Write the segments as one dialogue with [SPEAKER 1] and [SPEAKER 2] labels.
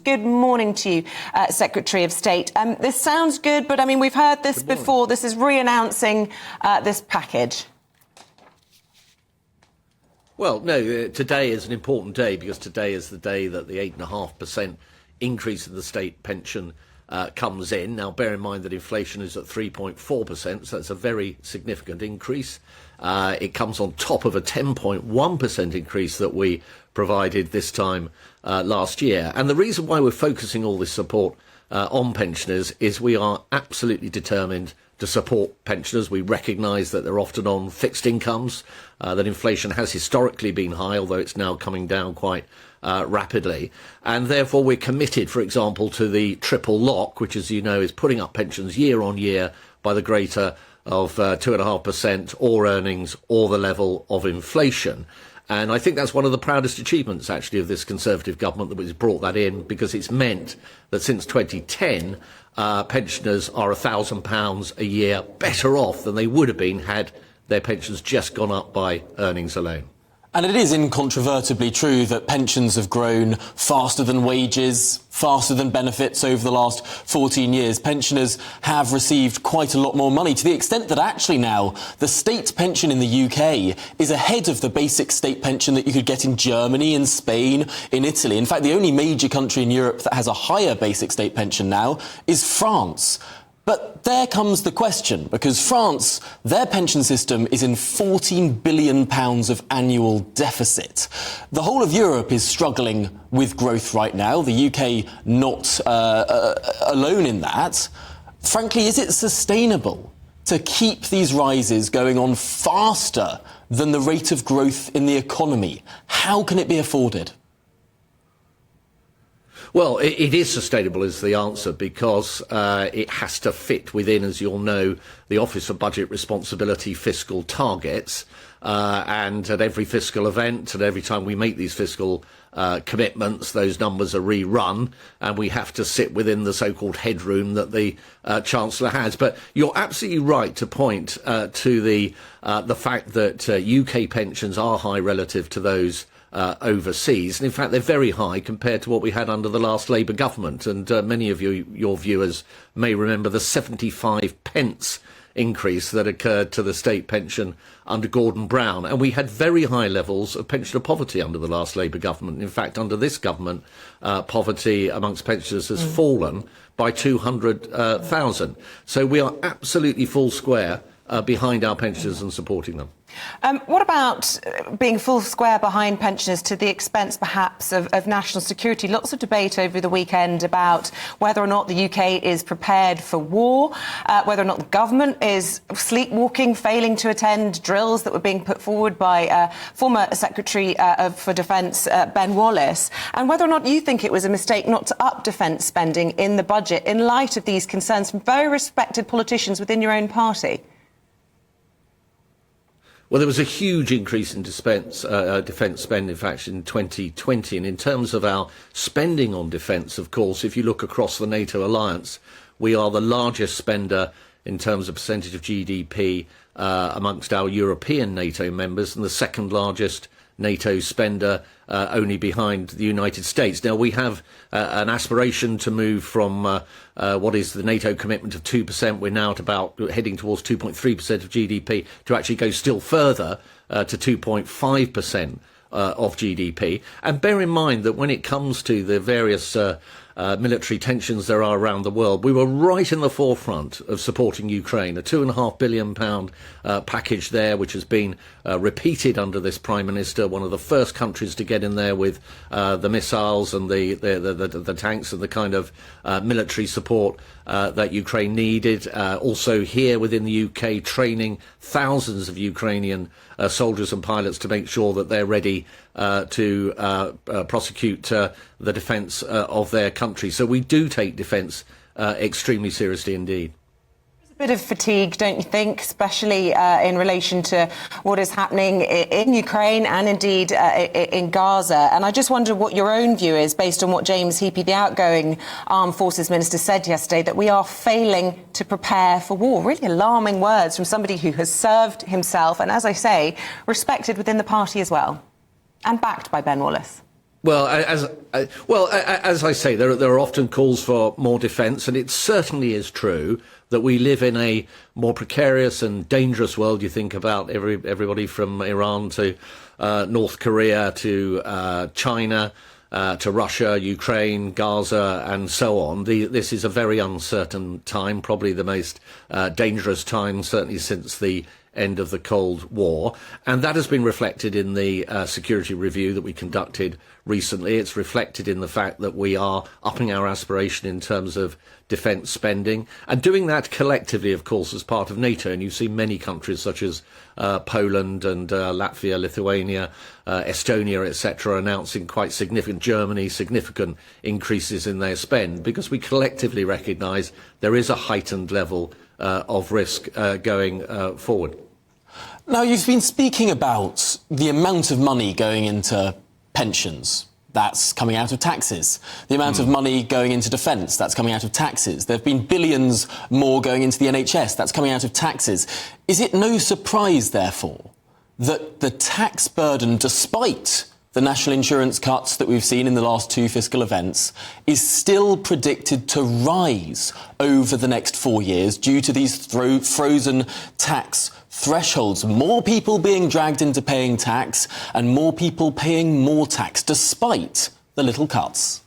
[SPEAKER 1] Good morning to you, Secretary of State. This sounds good, but I mean, we've heard this before. This is re-announcing this package.
[SPEAKER 2] Well, no, today is an important day because today is the day that the 8.5% increase in the state pension comes in. Now, bear in mind that inflation is at 3.4%, so it's a very significant increase. It comes on top of a 10.1% increase that we provided this time last year. And the reason why we're focusing all this support on pensioners is we are absolutely determined to support pensioners. We recognise that they're often on fixed incomes, that inflation has historically been high, although it's now coming down quite rapidly. And therefore we're committed, for example, to the triple lock, which, as you know, is putting up pensions year on year by the greater of 2.5% or earnings or the level of inflation. And I think that's one of the proudest achievements, actually, of this Conservative government, that was brought that in, because it's meant that since 2010, pensioners are £1,000 a year better off than they would have been had their pensions just gone up by earnings alone.
[SPEAKER 3] And it is incontrovertibly true that pensions have grown faster than wages, faster than benefits over the last 14 years. Pensioners have received quite a lot more money, to the extent that actually now the state pension in the UK is ahead of the basic state pension that you could get in Germany, in Spain, in Italy. In fact, the only major country in Europe that has a higher basic state pension now is France. But there comes the question, because France, their pension system is in £14 billion of annual deficit. The whole of Europe is struggling with growth right now, the UK not alone in that. Frankly, is it sustainable to keep these rises going on faster than the rate of growth in the economy? How can it be afforded?
[SPEAKER 2] Well, it is sustainable is the answer, because it has to fit within, as you'll know, the Office for Budget Responsibility fiscal targets. And at every fiscal event, and every time we make these fiscal commitments, those numbers are rerun, and we have to sit within the so-called headroom that the Chancellor has. But you're absolutely right to point to the fact that UK pensions are high relative to those overseas, and in fact they're very high compared to what we had under the last Labour government. And many of your viewers may remember the 75p increase that occurred to the state pension under Gordon Brown, and we had very high levels of pensioner poverty under the last Labour government. In fact, under this government, poverty amongst pensioners has fallen by 200,000. So we are absolutely full square behind our pensioners and supporting them.
[SPEAKER 1] What about being full square behind pensioners to the expense, perhaps, of national security? Lots of debate over the weekend about whether or not the UK is prepared for war, whether or not the government is sleepwalking, failing to attend drills that were being put forward by former Secretary for Defence, Ben Wallace, and whether or not you think it was a mistake not to up defence spending in the budget in light of these concerns from very respected politicians within your own party.
[SPEAKER 2] Well, there was a huge increase in defence spend, in fact, in 2020. And in terms of our spending on defence, of course, if you look across the NATO alliance, we are the largest spender in terms of percentage of GDP amongst our European NATO members, and the second largest NATO spender, only behind the United States. Now, we have an aspiration to move from what is the NATO commitment of 2%. We're now at about heading towards 2.3% of GDP, to actually go still further to 2.5% of GDP. And bear in mind that when it comes to the various military tensions there are around the world, we were right in the forefront of supporting Ukraine. A £2.5 billion package there, which has been repeated under this Prime Minister, one of the first countries to get in there with the missiles and the tanks and the kind of military support that Ukraine needed. Also here within the UK, training thousands of Ukrainian soldiers and pilots to make sure that they're ready to prosecute the defence of their country. So we do take defence extremely seriously indeed.
[SPEAKER 1] There's a bit of fatigue, don't you think, especially in relation to what is happening in Ukraine and indeed in Gaza. And I just wonder what your own view is, based on what James Heappey, the outgoing Armed Forces Minister, said yesterday, that we are failing to prepare for war. Really alarming words from somebody who has served himself and, as I say, respected within the party as well, and backed by Ben Wallace.
[SPEAKER 2] Well, as I say, there are often calls for more defence, and it certainly is true that we live in a more precarious and dangerous world. You think about everybody from Iran to North Korea to China to Russia, Ukraine, Gaza, and so on. This is a very uncertain time, probably the most dangerous time, certainly since the end of the Cold War. And that has been reflected in the security review that we conducted recently. It's reflected in the fact that we are upping our aspiration in terms of defence spending and doing that collectively, of course, as part of NATO. And you've seen many countries such as Poland and Latvia, Lithuania, Estonia, etc., announcing quite significant, Germany, significant increases in their spend, because we collectively recognise there is a heightened level of risk going forward.
[SPEAKER 3] Now, you've been speaking about the amount of money going into pensions. That's coming out of taxes. The amount of money going into defence, that's coming out of taxes. There have been billions more going into the NHS, that's coming out of taxes. Is it no surprise, therefore, that the tax burden, despite the national insurance cuts that we've seen in the last two fiscal events, is still predicted to rise over the next 4 years due to these frozen tax thresholds? More people being dragged into paying tax and more people paying more tax, despite the little cuts.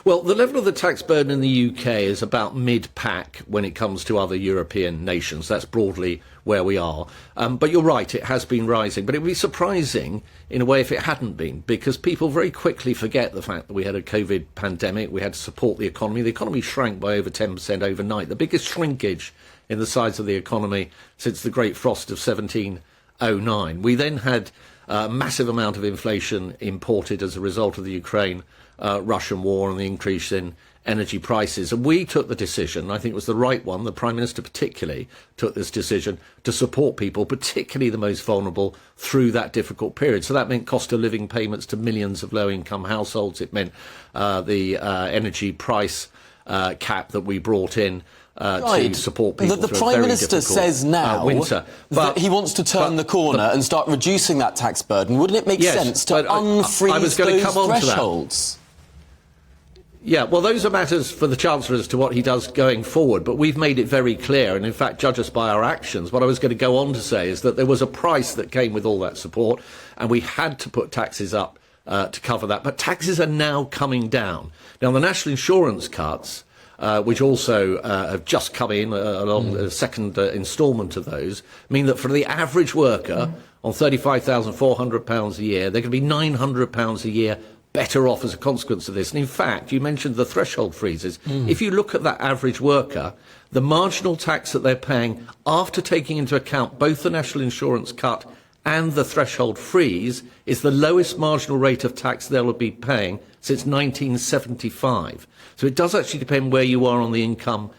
[SPEAKER 2] Well, the level of the tax burden in the UK is about mid-pack when it comes to other European nations. That's broadly where we are. But you're right, it has been rising. But it would be surprising, in a way, if it hadn't been, because people very quickly forget the fact that we had a COVID pandemic, we had to support the economy. The economy shrank by over 10% overnight, the biggest shrinkage in the size of the economy since the Great Frost of 1709. We then had a massive amount of inflation imported as a result of the Ukraine-Russian war and the increase in energy prices. And we took the decision, I think it was the right one, the Prime Minister particularly took this decision to support people, particularly the most vulnerable, through that difficult period. So that meant cost of living payments to millions of low-income households. It meant the energy price cap that we brought in to support people.
[SPEAKER 3] The Prime Minister says now
[SPEAKER 2] winter.
[SPEAKER 3] That he wants to turn the corner and start reducing that tax burden. Wouldn't it make sense to unfreeze those thresholds?
[SPEAKER 2] Yeah, well, those are matters for the Chancellor as to what he does going forward, but we've made it very clear, and in fact judge us by our actions. What I was going to go on to say is that there was a price that came with all that support, and we had to put taxes up to cover that. But taxes are now coming down. Now, the national insurance cuts, which also have just come in along the second instalment of those, mean that for the average worker on £35,400 a year, they're going to be £900 a year better off as a consequence of this. And in fact, you mentioned the threshold freezes. If you look at that average worker, the marginal tax that they're paying after taking into account both the national insurance cut and the threshold freeze is the lowest marginal rate of tax they'll be paying since 1975. So it does actually depend where you are on the income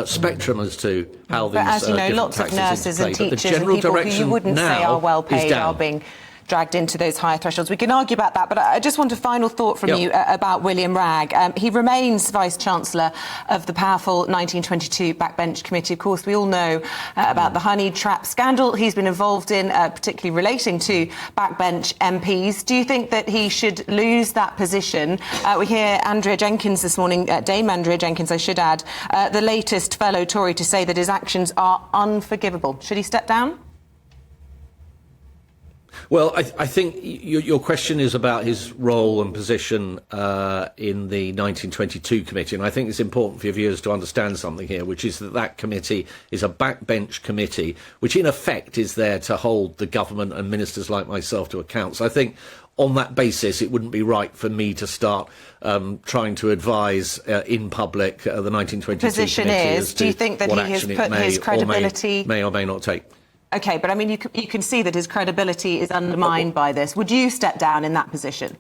[SPEAKER 2] spectrum as to how these
[SPEAKER 1] as you know,
[SPEAKER 2] different
[SPEAKER 1] lots of
[SPEAKER 2] taxes
[SPEAKER 1] nurses and teachers and people who you wouldn't say are well paid are being dragged into those higher thresholds. We can argue about that, but I just want a final thought from you about William Ragg. He remains Vice-Chancellor of the powerful 1922 Backbench Committee. Of course, we all know about the honey trap scandal he's been involved in, particularly relating to backbench MPs. Do you think that he should lose that position? We hear Andrea Jenkins this morning, Dame Andrea Jenkins, I should add, the latest fellow Tory to say that his actions are unforgivable. Should he step down?
[SPEAKER 2] Well, I think your question is about his role and position in the 1922 committee, and I think it's important for your viewers to understand something here, which is that that committee is a backbench committee, which in effect is there to hold the government and ministers like myself to account. So I think on that basis, it wouldn't be right for me to start trying to advise in public the 1922
[SPEAKER 1] position
[SPEAKER 2] committee
[SPEAKER 1] is, do you think that he has put his credibility...
[SPEAKER 2] may or may not take.
[SPEAKER 1] OK, but I mean, you can see that his credibility is undermined by this. Would you step down in that position?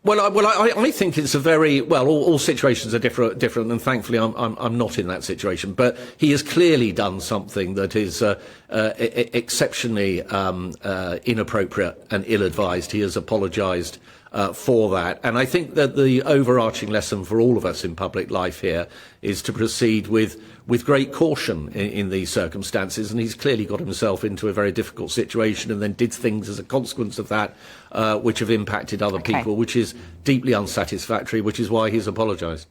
[SPEAKER 2] Well, I think it's a very all situations are different, and thankfully I'm not in that situation. But he has clearly done something that is exceptionally inappropriate and ill-advised. He has apologised for that. And I think that the overarching lesson for all of us in public life here is to proceed with great caution in these circumstances. And he's clearly got himself into a very difficult situation and then did things as a consequence of that which have impacted other people, which is deeply unsatisfactory, which is why he's apologised.